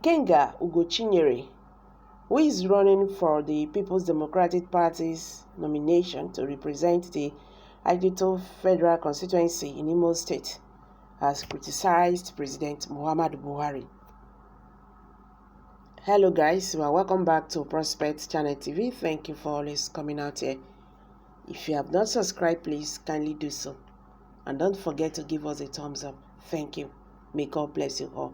Ikenga Ugochinyere, who is running for the People's Democratic Party's nomination to represent the Aigito Federal Constituency in Imo State, has criticized President Muhammadu Buhari. Hello guys, welcome back to Prospect Channel TV. Thank you for always coming out here. If you have not subscribed, please kindly do so. And don't forget to give us a thumbs up. Thank you. May God bless you all.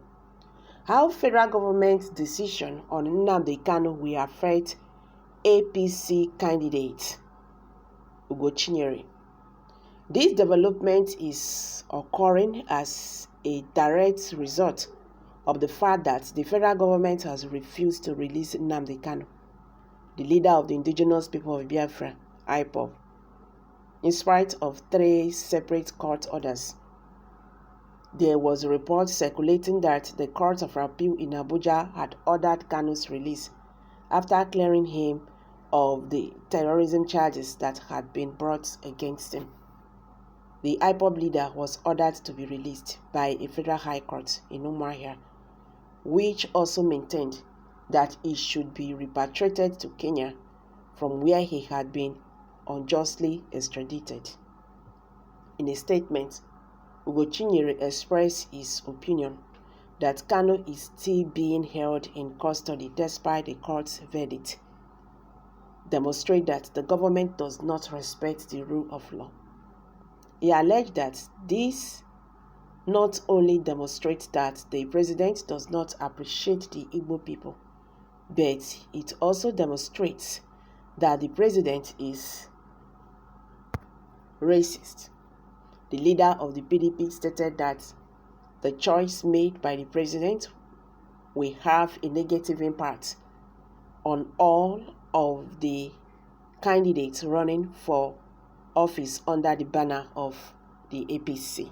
How federal government's decision on Nnamdi Kanu will affect APC candidate Ugochinyere. This development is occurring as a direct result of the fact that the federal government has refused to release Nnamdi Kanu, the leader of the indigenous people of Biafra, IPOB, in spite of 3 separate court orders. There was a report circulating that the Court of Appeal in Abuja had ordered Kanu's release after clearing him of the terrorism charges that had been brought against him. The IPOB leader was ordered to be released by a federal high court in Umuahia, which also maintained that he should be repatriated to Kenya from where he had been unjustly extradited. In a statement, Ugochinyere expressed his opinion that Kanu is still being held in custody despite the court's verdict, demonstrate that the government does not respect the rule of law. He alleged that this not only demonstrates that the president does not appreciate the Igbo people, but it also demonstrates that the president is racist. The leader of the PDP stated that the choice made by the president will have a negative impact on all of the candidates running for office under the banner of the APC.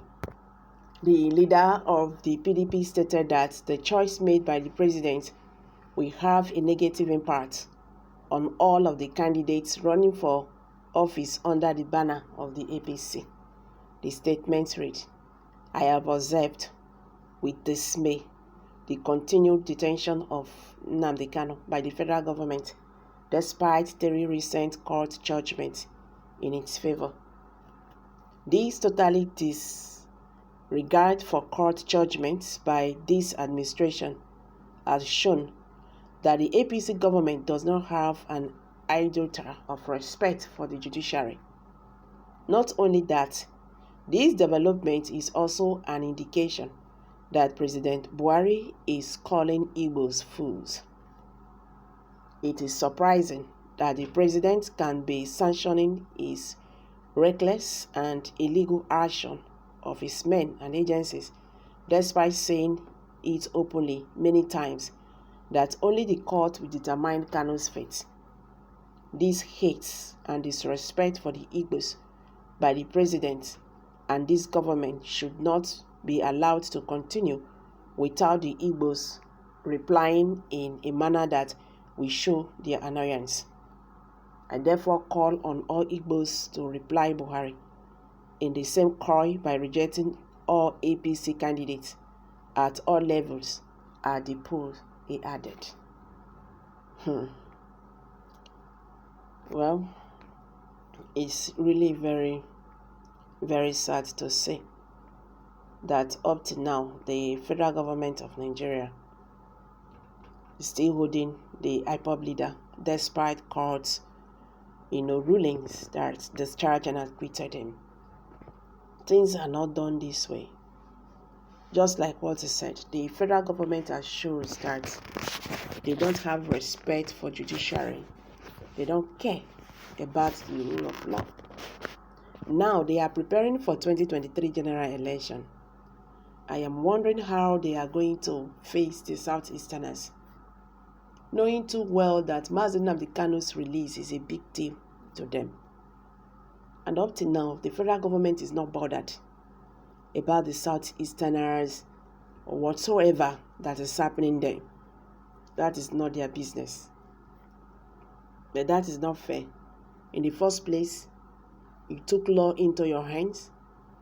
The leader of the PDP stated that the choice made by the president will have a negative impact on all of the candidates running for office under the banner of the APC. The statement read, "I have observed with dismay the continued detention of Nnamdi Kanu by the federal government despite 3 recent court judgments in its favor. This totally disregard for court judgments by this administration has shown that the APC government does not have an iota of respect for the judiciary. Not only that, this development is also an indication that President Buhari is calling Igbos fools. It is surprising that the president can be sanctioning his reckless and illegal action of his men and agencies, despite saying it openly many times that only the court will determine Kanu's fate. This hate and disrespect for the Igbos by the president and this government should not be allowed to continue without the Igbos replying in a manner that will show their annoyance. I therefore call on all Igbos to reply Buhari in the same cry by rejecting all APC candidates at all levels at the polls," he added. Well, it's really very, very sad to say that up to now, the federal government of Nigeria is still holding the IPOB leader despite courts, rulings that discharged and acquitted him. Things are not done this way. Just like what he said, the federal government assures that they don't have respect for judiciary. They don't care about the rule of law. Now they are preparing for 2023 general election. I am wondering how they are going to face the Southeasterners, knowing too well that Mazi Nnamdi Kanu's release is a big deal to them. And up to now, the federal government is not bothered about the Southeasterners or whatsoever that is happening there. That is not their business. But that is not fair. In the first place, you took law into your hands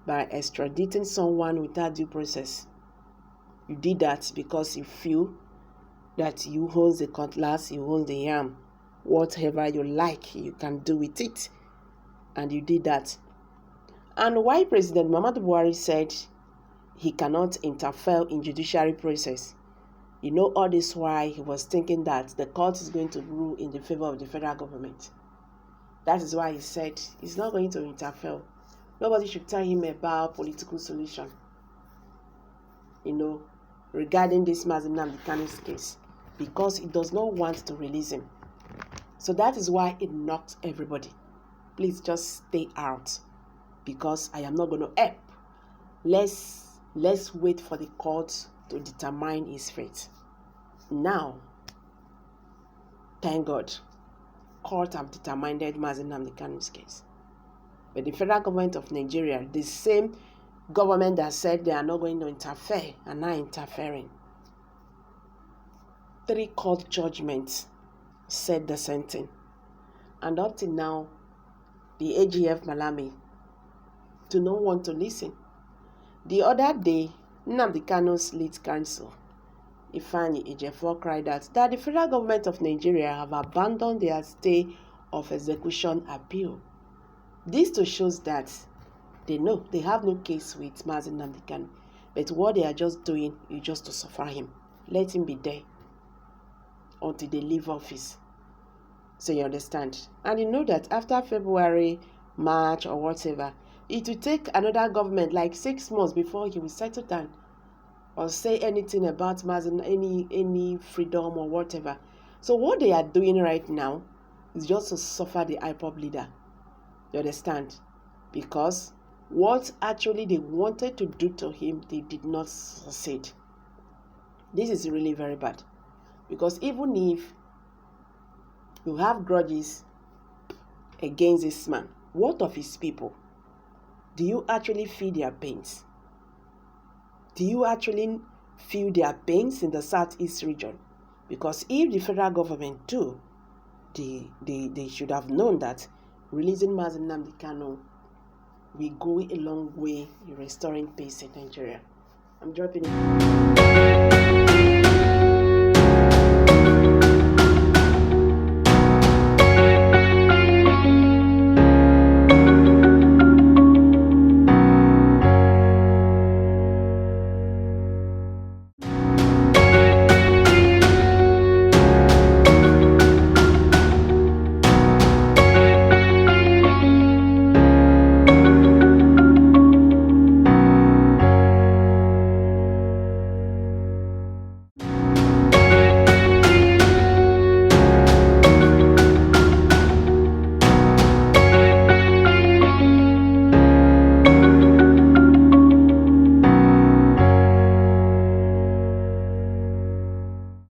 by extraditing someone without due process. You did that because you feel that you hold the cutlass, you hold the yam, whatever you like, you can do with it. And you did that. And why President Muhammadu Buhari said he cannot interfere in judiciary process, you know, all this why he was thinking that the court is going to rule in the favor of the federal government. That is why he said he's not going to interfere. Nobody should tell him about political solution, you know, regarding this Nnamdi Kanu's case, because he does not want to release him. So that is why it knocked everybody. Please just stay out, because I am not going to help. Let's wait for the court to determine his fate. Now, thank God, court have determined Nnamdi Kanu's case. But the federal government of Nigeria, the same government that said they are not going to interfere, are now interfering. 3 court judgments said the same thing. And up till now, the AGF Malami do not want to listen. The other day, Nnamdi Kanu's lead counsel, Ifeanyi Ejiofor, cried out that the federal government of Nigeria have abandoned their stay of execution appeal. This to shows that they know they have no case with Nnamdi Kanu, but what they are just doing is just to suffer him. Let him be there until they leave office. So you understand? And you know that after February, March, or whatever, it will take another government like 6 months before he will settle down or say anything about any freedom or whatever. So what they are doing right now is just to suffer the IPOB leader. You understand? Because what actually they wanted to do to him, they did not succeed. This is really very bad. Because even if you have grudges against this man, what of his people? Do you actually feel their pains? Do you actually feel their pains in the Southeast region? Because if the federal government do, they should have known that releasing Nnamdi Kanu will go a long way in restoring peace in Nigeria. I'm dropping it.